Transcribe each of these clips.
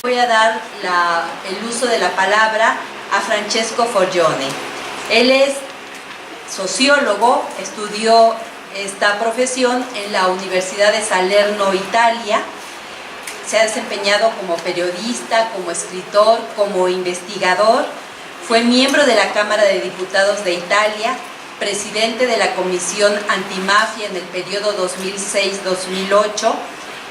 Voy a dar el uso de la palabra a Francesco Forgione. Él es sociólogo, estudió esta profesión en la Universidad de Salerno, Italia. Se ha desempeñado como periodista, como escritor, como investigador. Fue miembro de la Cámara de Diputados de Italia, presidente de la Comisión Antimafia en el periodo 2006-2008.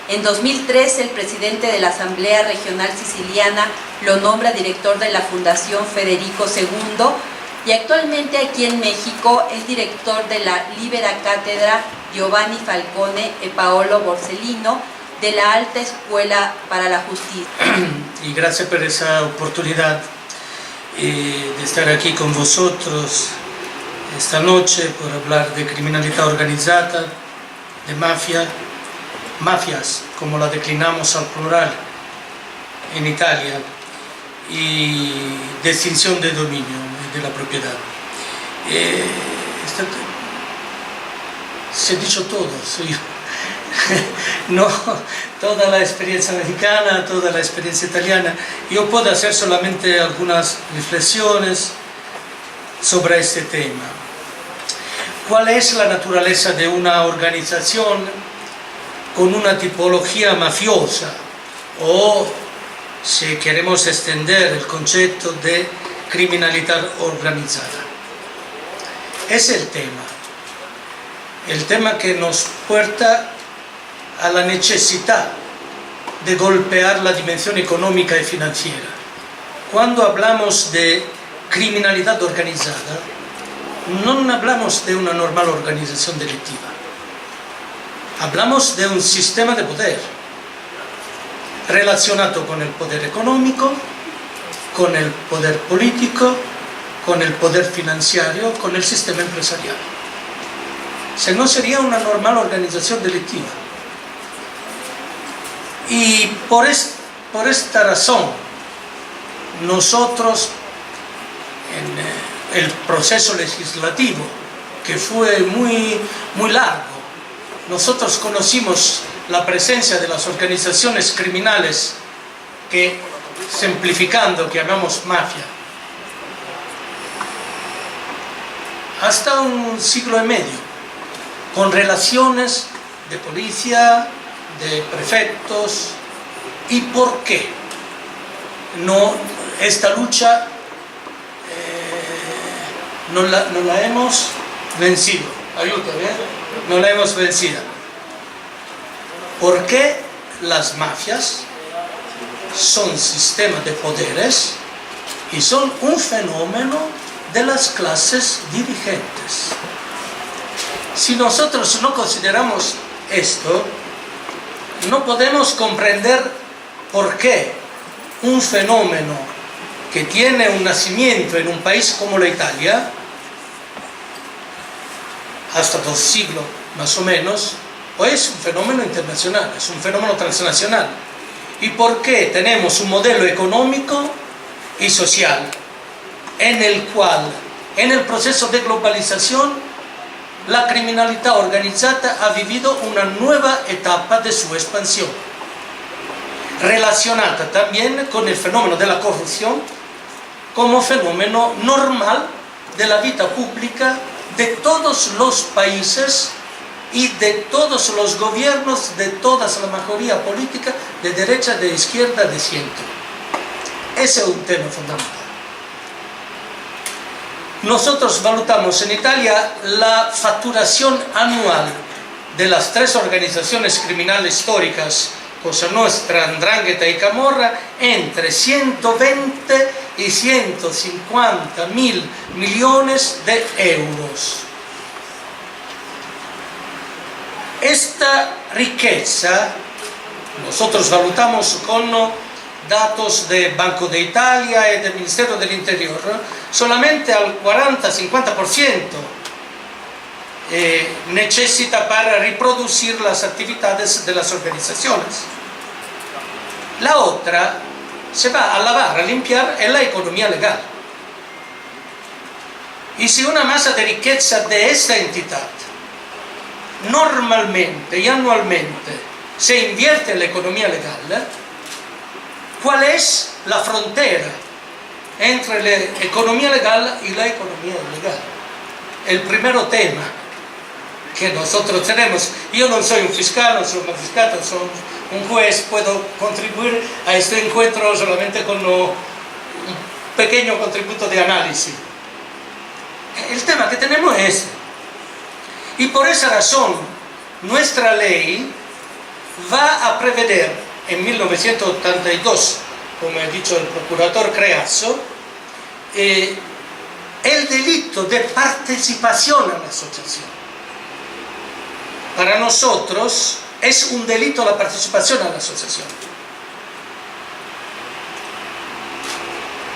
En 2003, el presidente de la Asamblea Regional Siciliana lo nombra director de la Fundación Federico II y actualmente aquí en México es director de la Libera Cátedra Giovanni Falcone e Paolo Borsellino de la Alta Escuela para la Justicia. Y gracias por esa oportunidad de estar aquí con vosotros esta noche por hablar de criminalidad organizada, de mafias, como la declinamos al plural en Italia, y de extinción de dominio de la propiedad. Se ha dicho todo, no toda la experiencia mexicana, toda la experiencia italiana. Yo puedo hacer solamente algunas reflexiones sobre este tema. ¿Cuál es la naturaleza de una organización con una tipología mafiosa? O, si queremos extender el concepto de criminalidad organizada. Es el tema que nos porta a la necesidad de golpear la dimensión económica y financiera. Cuando hablamos de criminalidad organizada, no hablamos de una normal organización delictiva. Hablamos de un sistema de poder relacionado con el poder económico, con el poder político, con el poder financiero, con el sistema empresarial. Si no, sería una normal organización delictiva. Y por esta razón, nosotros, en el proceso legislativo, que fue muy largo, nosotros conocimos la presencia de las organizaciones criminales que, simplificando, que llamamos mafia, hasta un siglo y medio, con relaciones de policía, de prefectos. ¿Y por qué esta lucha no la hemos vencido? Ayúdame, no la hemos vencido. ¿Por qué las mafias son sistemas de poderes y son un fenómeno de las clases dirigentes? Si nosotros no consideramos esto, no podemos comprender por qué un fenómeno que tiene un nacimiento en un país como la Italia, hasta 2 siglos más o menos, hoy es un fenómeno internacional, es un fenómeno transnacional. ¿Y por qué tenemos un modelo económico y social en el cual, en el proceso de globalización, la criminalidad organizada ha vivido una nueva etapa de su expansión, relacionada también con el fenómeno de la corrupción como fenómeno normal de la vida pública de todos los países y de todos los gobiernos, de toda la mayoría política, de derecha, de izquierda, de centro. Ese es un tema fundamental. Nosotros valutamos en Italia la facturación anual de las 3 organizaciones criminales históricas, Cosa Nostra, 'Ndrangheta y Camorra, entre 120 y 150 mil millones de euros. Esta riqueza nosotros valutamos con datos del Banco de Italia y del Ministerio del Interior, solamente al 40-50% necesita para reproducir las actividades de las organizaciones. La otra se va a lavar, a limpiar en la economía legal. Y si una masa de riqueza de esta entidad normalmente y anualmente se invierte en la economía legal, ¿Cuál es la frontera entre la economía legal y la economía ilegal? El primer tema que nosotros tenemos. Yo no soy un fiscal, no soy un magistrado, soy un juez, puedo contribuir a este encuentro solamente con un pequeño contributo de análisis. El tema que tenemos es ese. Y por esa razón, nuestra ley va a prever en 1982, como ha dicho el procurador Creasso, el delito de participación en la asociación. Para nosotros es un delito la participación en la asociación.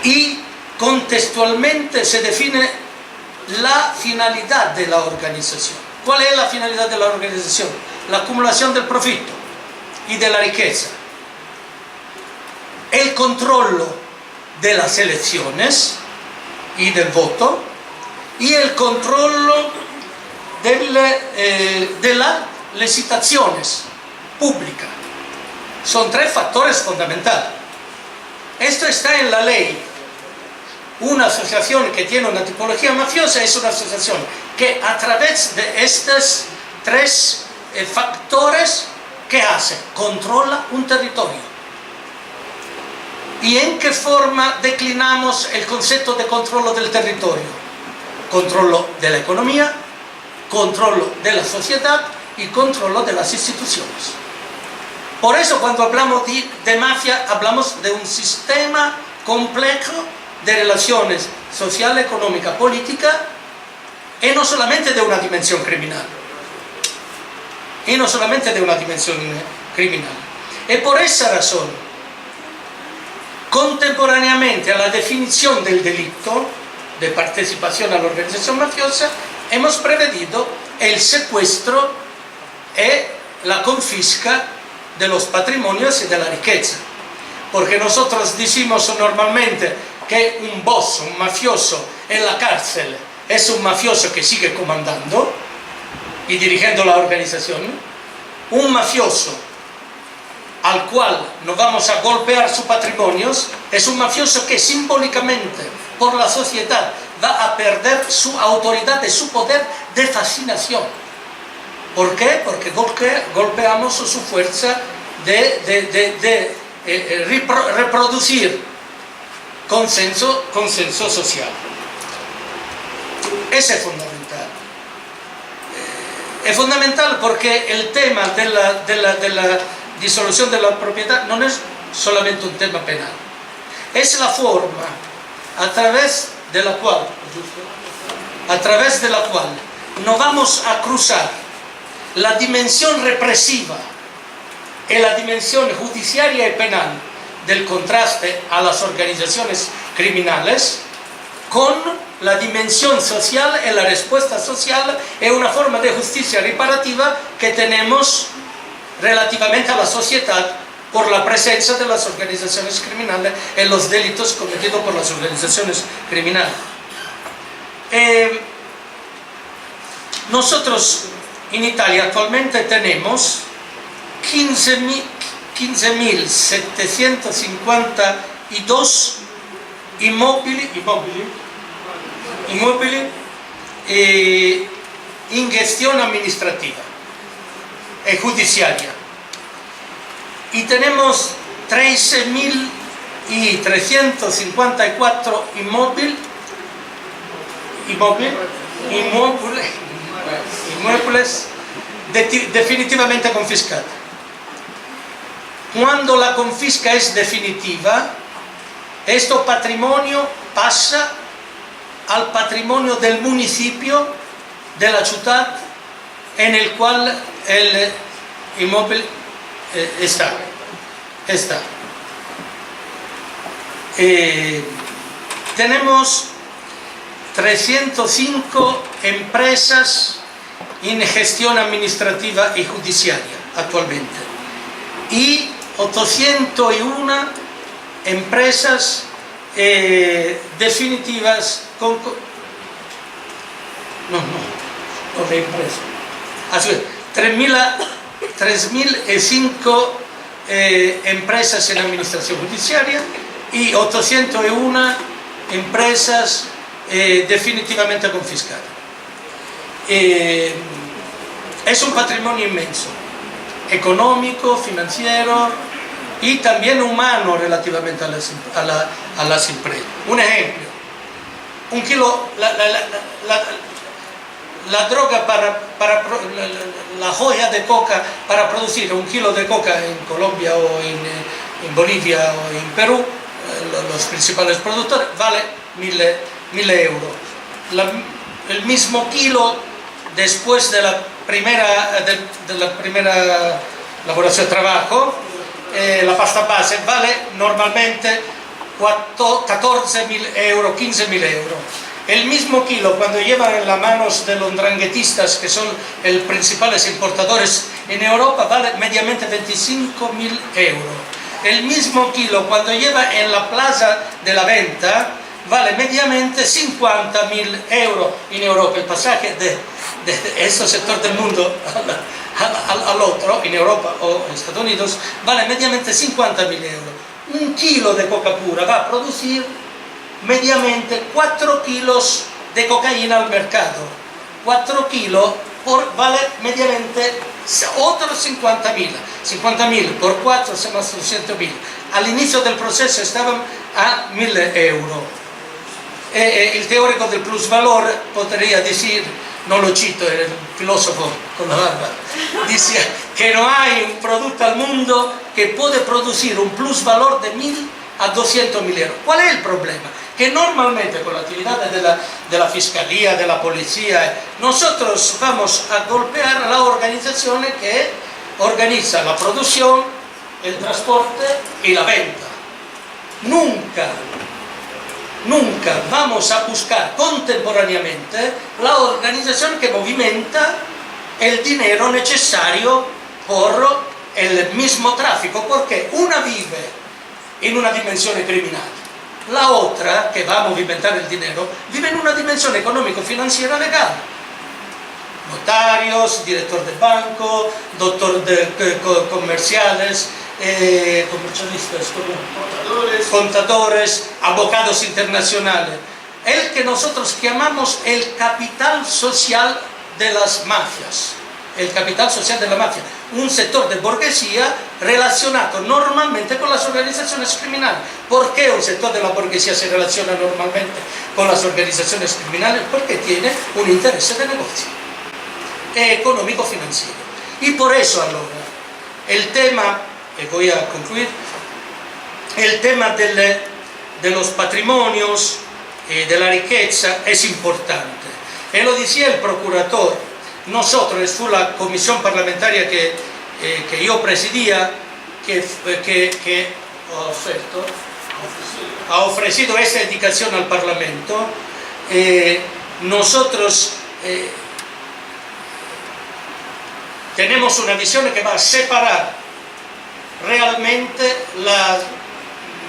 Y contextualmente se define la finalidad de la organización. ¿Cuál es la finalidad de la organización? La acumulación del profito y de la riqueza. El controllo de las elecciones y del voto y el controllo de las licitaciones públicas. Son tres factores fundamentales. Esto está en la ley. Una asociación que tiene una tipología mafiosa es una asociación que a través de estos tres factores, ¿qué hace? Controla un territorio. ¿Y en qué forma declinamos el concepto de controllo del territorio? Controllo de la economía, controllo de la sociedad y controllo de las instituciones. Por eso cuando hablamos de mafia hablamos de un sistema complejo de relaciones social, económica, política y no solamente de una dimensión criminal. Y no solamente de una dimensión criminal. Y por esa razón, contemporáneamente a la definición del delito de participación a la organización mafiosa, hemos previsto el secuestro y la confisca de los patrimonios y de la riqueza. Porque nosotros decimos normalmente que un boss, un mafioso en la cárcel es un mafioso que sigue comandando y dirigiendo la organización. Un mafioso al cual no vamos a golpear sus patrimonios es un mafioso que simbólicamente por la sociedad va a perder su autoridad y su poder de fascinación. ¿Por qué? Porque golpeamos su fuerza de reproducir consenso social. Ese es fundamental. Es fundamental porque el tema de la disolución de la propiedad no es solamente un tema penal. Es la forma a través de la cual no vamos a cruzar la dimensión represiva y la dimensión judiciaria y penal del contraste a las organizaciones criminales con la dimensión social y la respuesta social y una forma de justicia reparativa que tenemos relativamente a la sociedad por la presencia de las organizaciones criminales en los delitos cometidos por las organizaciones criminales. Nosotros en Italia actualmente tenemos 15.752 inmóviles en gestión administrativa y judiciaria. Y tenemos 13.354 inmuebles definitivamente confiscados. Cuando la confisca es definitiva, este patrimonio pasa al patrimonio del municipio de la ciudad en el cual el inmueble está. Tenemos 305 empresas en gestión administrativa y judiciaria actualmente y 801 empresas definitivas con... No de empresa. 3.005 empresas en administración judiciaria y 801 empresas definitivamente confiscadas. Es un patrimonio inmenso, económico, financiero y también humano relativamente a las empresas. Un ejemplo, un kilo, la droga la joya de coca para producir un kilo de coca en Colombia o en Bolivia o en Perú, los principales productores, vale 1.000 euros. El mismo kilo después de la primera elaboración de trabajo, la pasta base vale normalmente 14.000 euros, 15.000 euros. El mismo kilo, cuando llevan en las manos de los ndranguetistas, que son los principales importadores en Europa, vale mediamente 25.000 euros. El mismo kilo, cuando lleva en la plaza de la venta, vale mediamente 50.000 euros en Europa. El pasaje de este sector del mundo al otro, en Europa o en Estados Unidos, vale mediamente 50.000 euros. Un kilo de coca pura va a producir mediamente 4 kilos de cocaína al mercado. 4 kilos vale mediamente otros 50.000. 50.000 por 4 son más 200.000. Al inicio del proceso estaban a 1.000 euros. El teórico del plusvalor podría decir, no lo cito, era el filósofo con la barba, decía que no hay un producto al mundo que puede producir un plusvalor de 1.000 a 200.000 euros. ¿Cuál es el problema? Que normalmente con la actividad de la fiscalía, de la policía, nosotros vamos a golpear a las organizaciones que organizan la producción, el transporte y la venta. Nunca vamos a buscar contemporáneamente la organización que movimenta el dinero necesario por el mismo tráfico, porque una vive en una dimensione criminale, la otra, que va a movimentar el dinero, vive en una dimensione económico-financiera legal. Notarios, director de banco, doctor de comerciales, comercialistas, contadores, abogados internacionales. El que nosotros llamamos el capital social de las mafias. El capital social de la mafia, un sector de burguesía relacionado normalmente con las organizaciones criminales. ¿Por qué un sector de la burguesía se relaciona normalmente con las organizaciones criminales? Porque tiene un interés de negocio económico-financiero. Y por eso allora, el tema, y voy a concluir, el tema de los patrimonios, de la riqueza es importante. Y lo decía el procurador. Nosotros, fue la comisión parlamentaria que yo presidía, que ha ofrecido esta indicación al Parlamento. Nosotros tenemos una visión que va a separar realmente la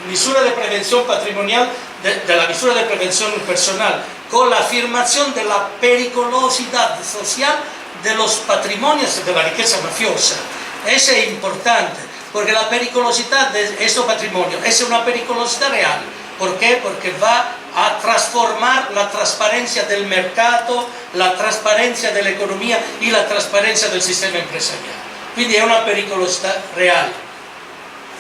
misura de prevención patrimonial de la misura de prevención personal, con la afirmación de la periculosidad social de los patrimonios de la riqueza mafiosa. Eso es importante, porque la periculosidad de estos patrimonios es una periculosidad real. ¿Por qué? Porque va a transformar la transparencia del mercado, la transparencia de la economía y la transparencia del sistema empresarial. Quindi è una pericolosità reale,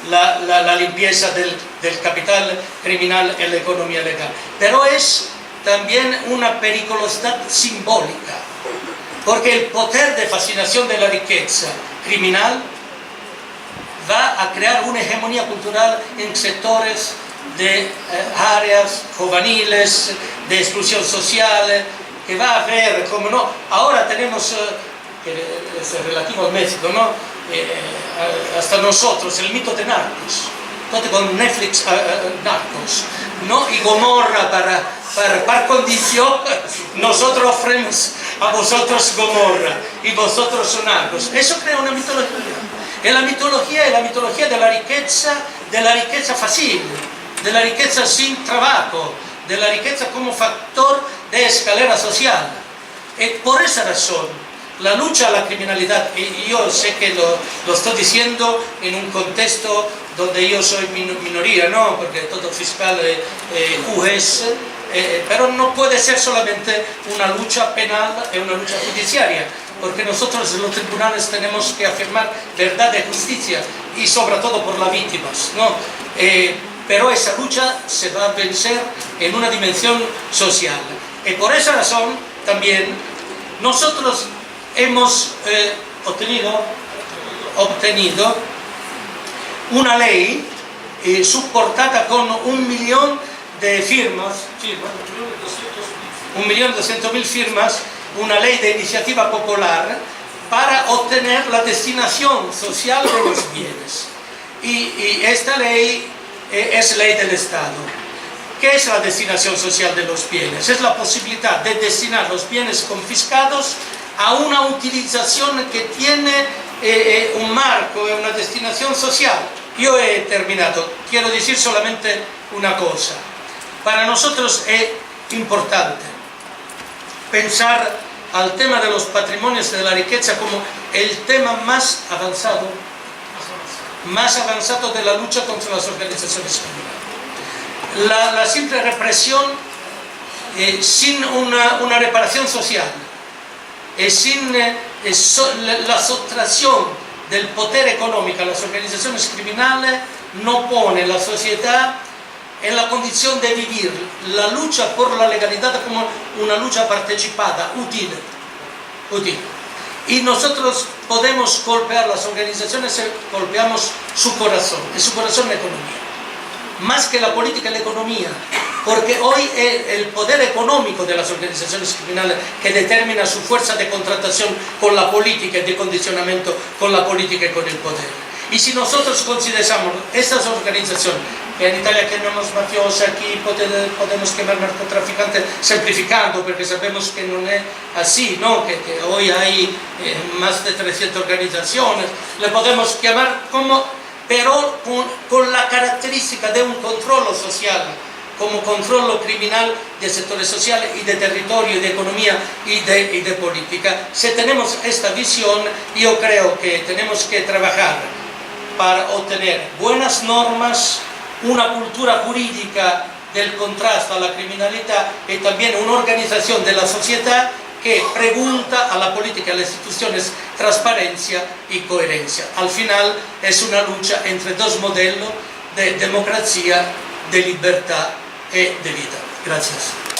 la limpieza del capital criminal en la economía legal. Pero es también una periculosidad simbólica, porque el poder de fascinación de la riqueza criminal va a crear una hegemonía cultural en sectores de áreas juveniles, de exclusión social, que va a haber, como no, ahora tenemos, que es relativo al México, ¿no? Hasta nosotros, el mito de Narcos, con Netflix Narcos, ¿no? Y Gomorra para condición, nosotros ofrecemos a vosotros Gomorra y vosotros son Narcos. Eso crea una mitología. Y la mitología es la mitología de la riqueza fácil, de la riqueza sin trabajo, de la riqueza como factor de escalera social. Y por esa razón, la lucha a la criminalidad, y yo sé que lo estoy diciendo en un contexto donde yo soy minoría, ¿no? Porque todo fiscal juez, pero no puede ser solamente una lucha penal y una lucha judiciaria, porque nosotros en los tribunales tenemos que afirmar verdad y justicia, y sobre todo por las víctimas, ¿no? Pero esa lucha se va a vencer en una dimensión social. Y por esa razón también nosotros hemos obtenido una ley soportada con 1.000.000 de firmas, 1.200.000 firmas, una ley de iniciativa popular para obtener la destinación social de los bienes. Y esta ley es ley del Estado. ¿Qué es la destinación social de los bienes? Es la posibilidad de destinar los bienes confiscados a una utilización que tiene un marco, una destinación social. Yo he terminado. Quiero decir solamente una cosa. Para nosotros es importante pensar al tema de los patrimonios y de la riqueza como el tema más avanzado de la lucha contra las organizaciones criminales. La simple represión sin una reparación social, sin la sustracción del poder económico a las organizaciones criminales, no pone la sociedad en la condición de vivir la lucha por la legalidad como una lucha participada, útil. Y nosotros podemos golpear las organizaciones, golpeamos su corazón, y su corazón la economía. Más que la política y la economía, porque hoy es el poder económico de las organizaciones criminales que determina su fuerza de contratación con la política y de condicionamiento con la política y con el poder. Y si nosotros consideramos estas organizaciones, que en Italia tenemos mafiosi, aquí podemos quemar narcotraficantes, simplificando, porque sabemos que no es así, ¿no? que hoy hay más de 300 organizaciones, le podemos llamar como, pero con la característica de un control social, como control criminal de sectores sociales y de territorio, y de economía y de política. Si tenemos esta visión, yo creo que tenemos que trabajar para obtener buenas normas, una cultura jurídica del contraste a la criminalidad y también una organización de la sociedad que pregunta a la política y a las instituciones transparencia y coherencia. Al final es una lucha entre dos modelos de democracia, de libertad y de vida. Gracias.